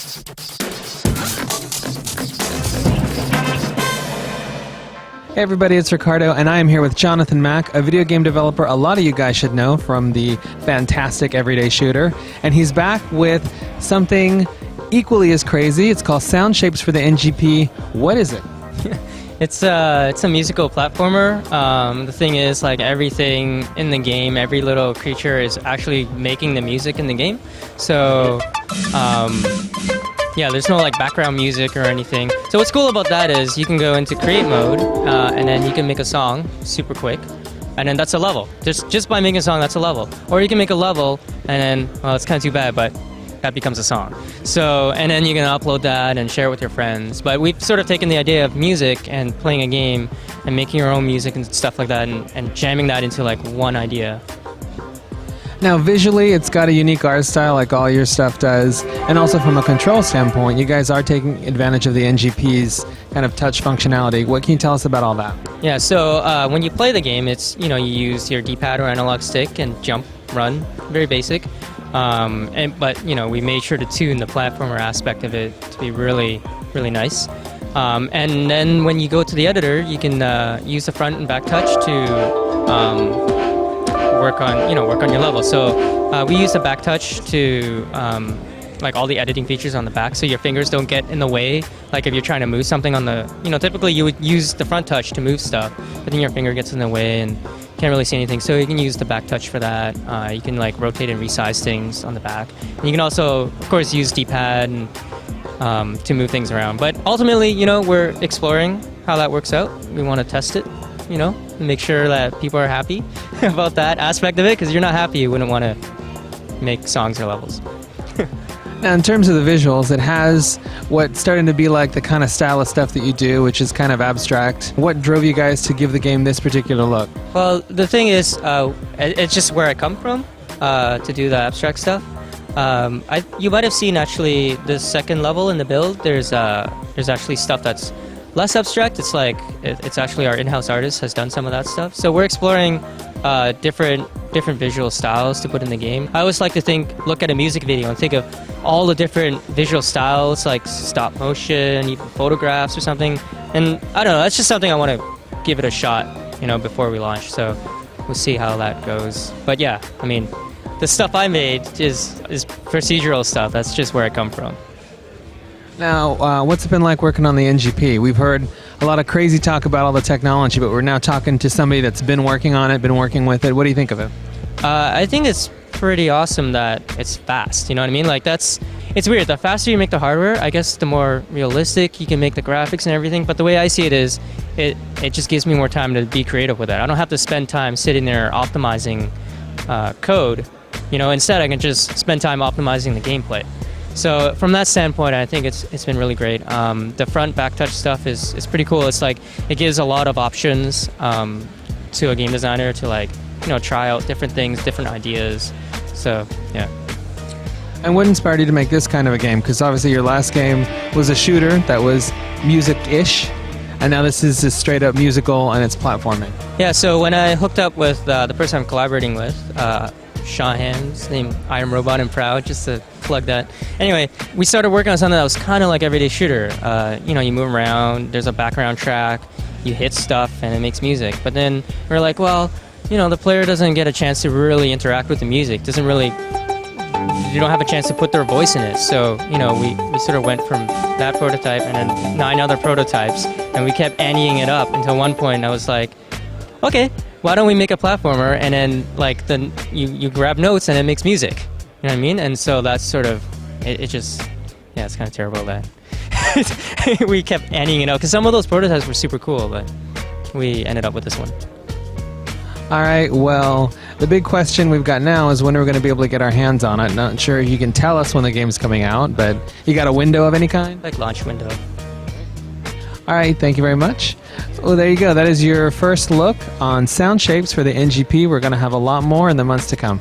Hey everybody, it's Ricardo, and I am here with Jonathan Mak, a video game developer a lot of you guys should know from the fantastic Everyday Shooter. And he's back with something equally as crazy. It's called Sound Shapes for the NGP. What is it? It's a musical platformer. The thing is, like, everything in the game, every little creature is actually making the music in the game. So, yeah, there's no like background music or anything. So what's cool about that is you can go into create mode, and then you can make a song super quick, and then that's a level. Just by making a song, that's a level. Or you can make a level, and then, well, it's kind of too bad, but that becomes a song. So, and then you can upload that and share it with your friends. But we've sort of taken the idea of music and playing a game and making your own music and stuff like that, and jamming that into like one idea. Now visually, it's got a unique art style like all your stuff does, and also from a control standpoint, you guys are taking advantage of the NGP's kind of touch functionality. What can you tell us about all that? Yeah, so when you play the game, it's, you use your D-pad or analog stick and jump, run, very basic. But we made sure to tune the platformer aspect of it to be really, really nice. And then when you go to the editor, you can use the front and back touch to work on your level. So we use the back touch to like all the editing features on the back, so your fingers don't get in the way. Like if you're trying to move something on the, typically you would use the front touch to move stuff, but then your finger gets in the way and can't really see anything. So you can use the back touch for that. You can like rotate and resize things on the back. And you can also, of course, use D-pad and, to move things around. But ultimately, we're exploring how that works out. We want to test it, make sure that people are happy about that aspect of it, because you're not happy, you wouldn't want to make songs or levels. Now, in terms of the visuals, it has what's starting to be like the kind of style of stuff that you do, which is kind of abstract. What drove you guys to give the game this particular look? Well, the thing is, it's just where I come from to do the abstract stuff. You might have seen actually the second level in the build. There's actually stuff that's less abstract. It's like it's actually our in-house artist has done some of that stuff. So we're exploring different visual styles to put in the game. I always like to look at a music video and think of all the different visual styles, like stop motion, even photographs or something. And I don't know, that's just something I want to give it a shot, before we launch. So we'll see how that goes. But yeah, I mean, the stuff I made is procedural stuff. That's just where I come from. Now, what's it been like working on the NGP? We've heard a lot of crazy talk about all the technology, but we're now talking to somebody that's been working on it, been working with it. What do you think of it? I think it's pretty awesome that it's fast. You know what I mean? Like it's weird. The faster you make the hardware, I guess the more realistic you can make the graphics and everything. But the way I see it is, it just gives me more time to be creative with it. I don't have to spend time sitting there optimizing code. Instead I can just spend time optimizing the gameplay. So from that standpoint, I think it's been really great. The front back touch stuff is pretty cool. It's like it gives a lot of options to a game designer to try out different things, different ideas. So yeah. And what inspired you to make this kind of a game? Because obviously your last game was a shooter that was music-ish, and now this is just straight up musical and it's platforming. Yeah. So when I hooked up with the person I'm collaborating with, Shahan's named I Am Robot and Proud, just to plug that. Anyway, we started working on something that was kind of like Everyday Shooter. You move around, there's a background track, you hit stuff, and it makes music. But then we're like, well, the player doesn't get a chance to really interact with the music. You don't have a chance to put their voice in it. So, we sort of went from that prototype and then 9 other prototypes, and we kept anteing it up until one point I was like, okay, why don't we make a platformer, and then you grab notes and it makes music. You know what I mean? And so that's sort of, it's kind of terrible that we kept anteing it out, because some of those prototypes were super cool, but we ended up with this one. All right, well, the big question we've got now is when are we going to be able to get our hands on it? Not sure if you can tell us when the game's coming out, but you got a window of any kind? Like launch window. All right, thank you very much. Well, there you go. That is your first look on sound shapes for the NGP. We're going to have a lot more in the months to come.